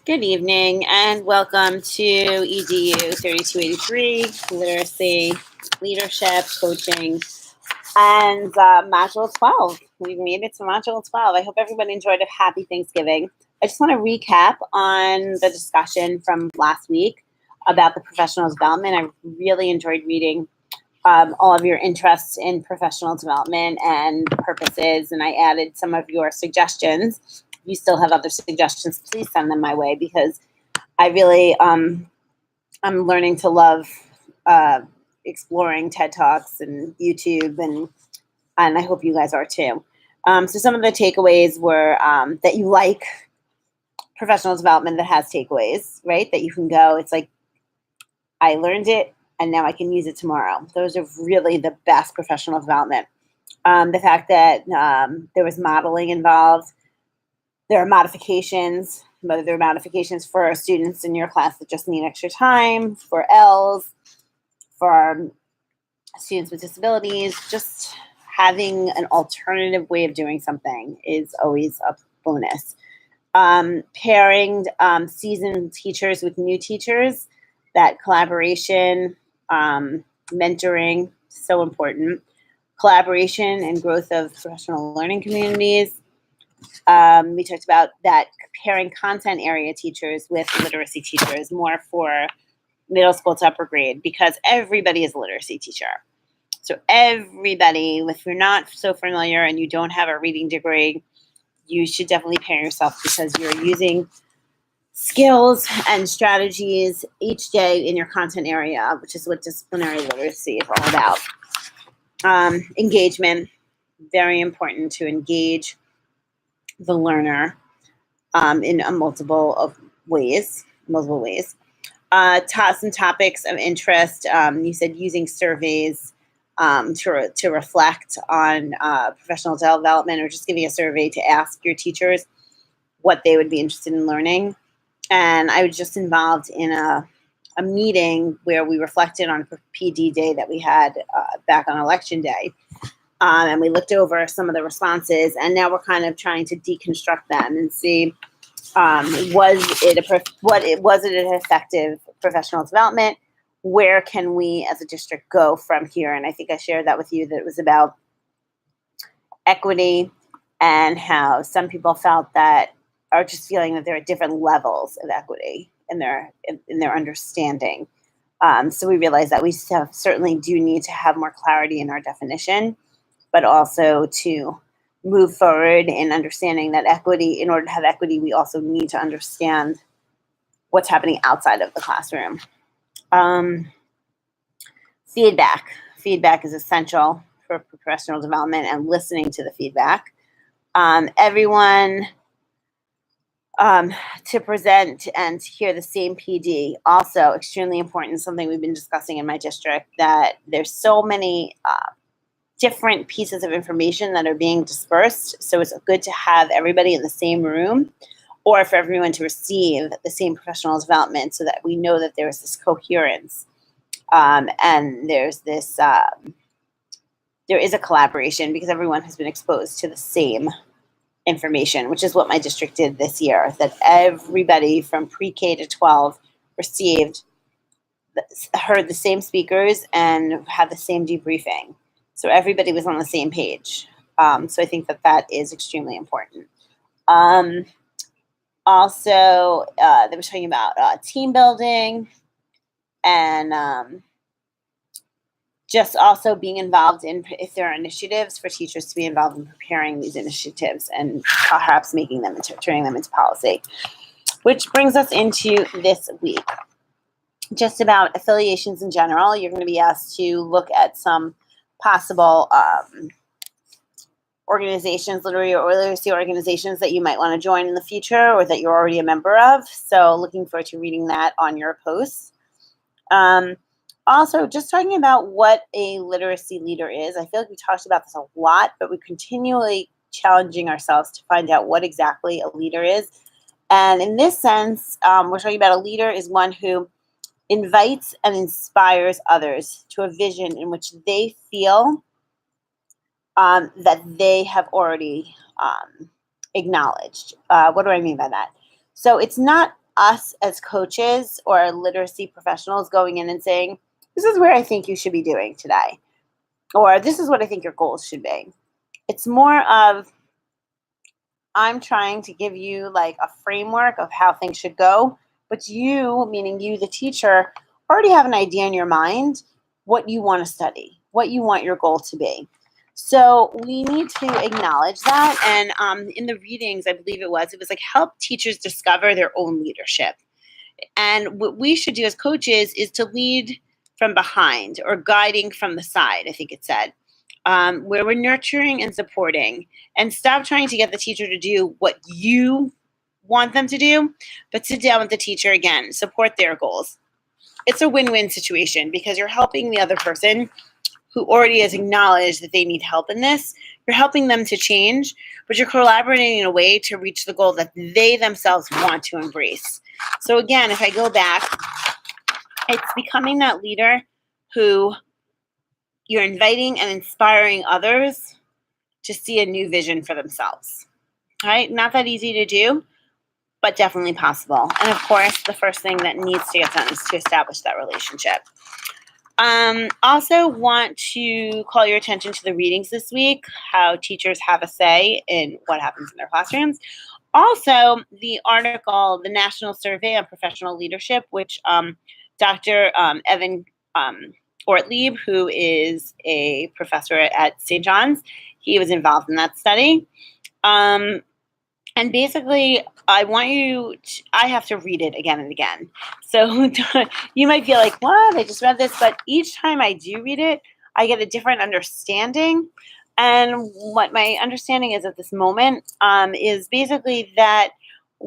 Good evening and welcome to EDU 3283, Literacy, Leadership, Coaching, and Module 12. We've made it to Module 12. I hope everybody enjoyed a happy Thanksgiving. I just want to recap on the discussion from last week about the professional development. I really enjoyed reading all of your interests in professional development and purposes, and I added some of your suggestions. If you still have other suggestions, please send them my way because I really I'm learning to love exploring TED Talks and YouTube, and I hope you guys are too. So some of the takeaways were that you like professional development that has takeaways, right? That you can go, it's like, I learned it, and now I can use it tomorrow. Those are really the best professional development. The fact that there was modeling involved. There are modifications, whether there are modifications for students in your class that just need extra time, for Ls, for students with disabilities. Just having an alternative way of doing something is always a bonus. Pairing seasoned teachers with new teachers, that collaboration, mentoring, so important. Collaboration and growth of professional learning communities. We talked about that pairing content area teachers with literacy teachers, more for middle school to upper grade, because everybody is a literacy teacher. So everybody, if you're not so familiar and you don't have a reading degree, you should definitely pair yourself because you're using skills and strategies each day in your content area, which is what disciplinary literacy is all about. Engagement, very important to engage the learner in multiple ways. Some topics of interest. You said using surveys to reflect on professional development, or just giving a survey to ask your teachers what they would be interested in learning. And I was just involved in a meeting where we reflected on PD day that we had back on election day. And we looked over some of the responses, and now we're kind of trying to deconstruct them and see was it an effective professional development? Where can we as a district go from here? And I think I shared that with you, that it was about equity and how some people felt that are just feeling that there are different levels of equity in their understanding. So we realized that we certainly do need to have more clarity in our definition, but also to move forward in understanding that equity, in order to have equity, we also need to understand what's happening outside of the classroom. Feedback. Feedback is essential for professional development, and listening to the feedback. Everyone to present and to hear the same PD, also extremely important, something we've been discussing in my district, that there's so many different pieces of information that are being dispersed. So it's good to have everybody in the same room, or for everyone to receive the same professional development, so that we know that there is this coherence. And there's this, there is a collaboration because everyone has been exposed to the same information, which is what my district did this year, that everybody from pre-K to 12 heard the same speakers and had the same debriefing. So everybody was on the same page. So I think that is extremely important. Also, they were talking about team building, and just also being involved in, if there are initiatives, for teachers to be involved in preparing these initiatives and perhaps turning them into policy. Which brings us into this week. Just about affiliations in general, you're going to be asked to look at some possible organizations, literacy organizations that you might want to join in the future, or that you're already a member of. So looking forward to reading that on your posts. Also, just talking about what a literacy leader is. I feel like we talked about this a lot, but we're continually challenging ourselves to find out what exactly a leader is. And in this sense, we're talking about a leader is one who invites and inspires others to a vision in which they feel that they have already acknowledged. What do I mean by that? So it's not us as coaches or literacy professionals going in and saying, this is where I think you should be doing today, or this is what I think your goals should be. It's more of, I'm trying to give you like a framework of how things should go, but you, meaning you, the teacher, already have an idea in your mind what you want to study, what you want your goal to be. So we need to acknowledge that. And in the readings, I believe it was like help teachers discover their own leadership. And what we should do as coaches is to lead from behind or guiding from the side, I think it said, where we're nurturing and supporting, and stop trying to get the teacher to do what you want them to do, but sit down with the teacher again, support their goals. It's a win-win situation because you're helping the other person who already has acknowledged that they need help in this. You're helping them to change, but you're collaborating in a way to reach the goal that they themselves want to embrace. So again, if I go back, it's becoming that leader who you're inviting and inspiring others to see a new vision for themselves. All right? Not that easy to do, but definitely possible. And of course, the first thing that needs to get done is to establish that relationship. Also want to call your attention to the readings this week, how teachers have a say in what happens in their classrooms. Also, the article, the National Survey on Professional Leadership, which Dr. Evan Ortlieb, who is a professor at St. John's, he was involved in that study. And basically, I have to read it again and again. So you might feel like, what? I just read this. But each time I do read it, I get a different understanding. And what my understanding is at this moment is basically that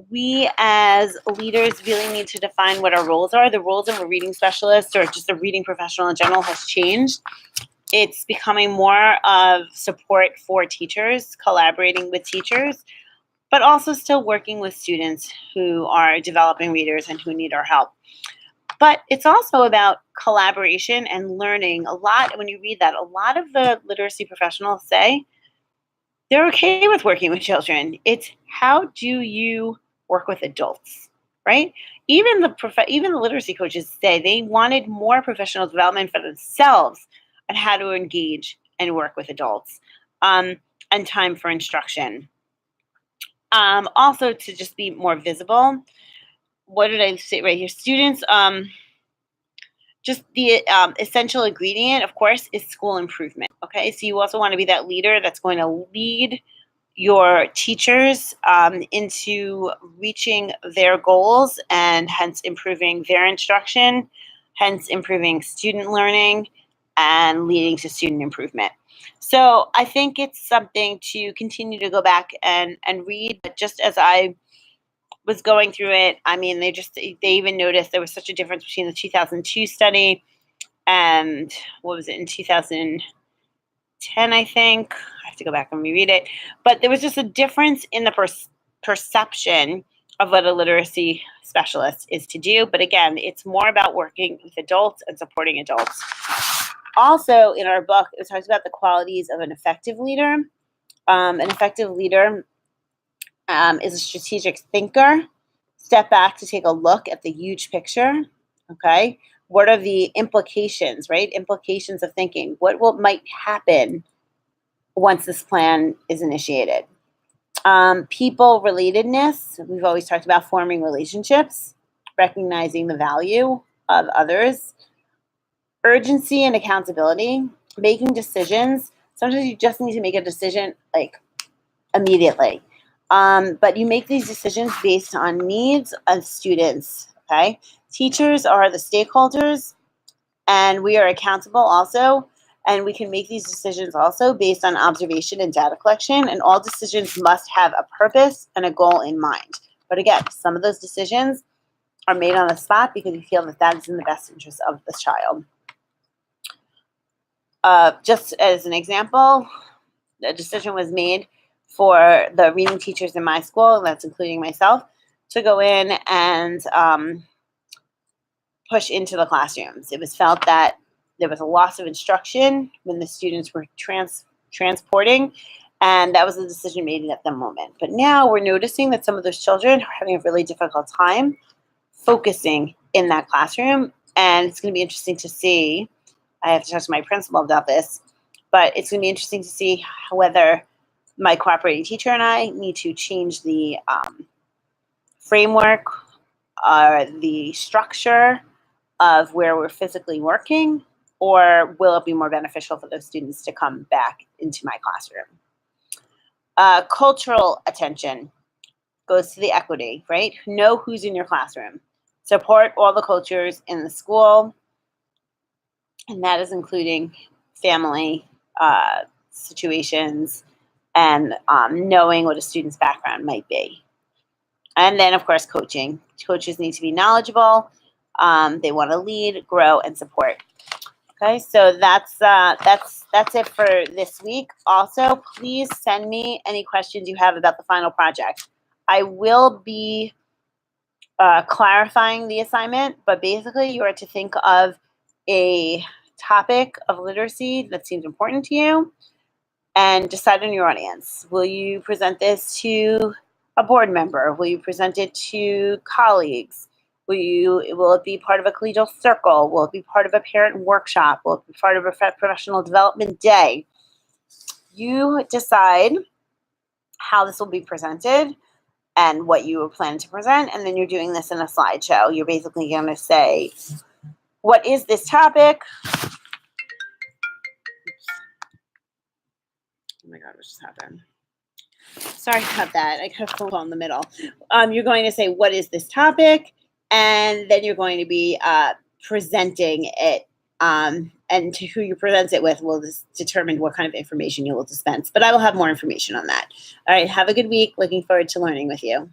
we as leaders really need to define what our roles are. The roles of a reading specialist or just a reading professional in general has changed. It's becoming more of support for teachers, collaborating with teachers, but also still working with students who are developing readers and who need our help. But it's also about collaboration and learning a lot. When you read that, a lot of the literacy professionals say they're okay with working with children. It's how do you work with adults, right? Even the literacy coaches say they wanted more professional development for themselves on how to engage and work with adults, and time for instruction. Also to just be more visible. What did I say right here? Students, just the essential ingredient, of course, is school improvement. Okay, so you also want to be that leader that's going to lead your teachers into reaching their goals and hence improving their instruction, hence improving student learning and leading to student improvement. So I think it's something to continue to go back and read. But just as I was going through it, I mean, they even noticed there was such a difference between the 2002 study and what was it in 2010, I think. I have to go back and reread it. But there was just a difference in the perception of what a literacy specialist is to do. But again, it's more about working with adults and supporting adults. Also, in our book, it talks about the qualities of an effective leader. An effective leader is a strategic thinker. Step back to take a look at the huge picture. Okay, what are the implications, right? Implications of thinking. What might happen once this plan is initiated? People relatedness. We've always talked about forming relationships, recognizing the value of others. Urgency and accountability, making decisions. Sometimes you just need to make a decision like immediately. But you make these decisions based on needs of students, okay? Teachers are the stakeholders, and we are accountable also, and we can make these decisions also based on observation and data collection, and all decisions must have a purpose and a goal in mind. But again, some of those decisions are made on the spot because we feel that is in the best interest of the child. Just as an example, a decision was made for the reading teachers in my school, and that's including myself, to go in and push into the classrooms. It was felt that there was a loss of instruction when the students were transporting, and that was a decision made at the moment. But now we're noticing that some of those children are having a really difficult time focusing in that classroom. And it's going to be interesting to see. I have to talk to my principal about this, but it's going to be interesting to see whether my cooperating teacher and I need to change the framework, the structure of where we're physically working, or will it be more beneficial for those students to come back into my classroom? Cultural attention goes to the equity, right? Know who's in your classroom. Support all the cultures in the school, and that is including family situations and knowing what a student's background might be. And then, of course, coaching. Coaches need to be knowledgeable. They want to lead, grow, and support. Okay, so that's it for this week. Also, please send me any questions you have about the final project. I will be clarifying the assignment, but basically you are to think of a topic of literacy that seems important to you and decide on your audience. Will you present this to a board member? Will you present it to colleagues? Will it be part of a collegial circle? Will it be part of a parent workshop? Will it be part of a professional development day? You decide how this will be presented and what you plan to present, and then you're doing this in a slideshow. You're basically going to say, what is this topic? Oh my God, what just happened? Sorry about that. I got a phone call in the middle. You're going to say, what is this topic? And then you're going to be presenting it. And to who you present it with will determine what kind of information you will dispense. But I will have more information on that. All right. Have a good week. Looking forward to learning with you.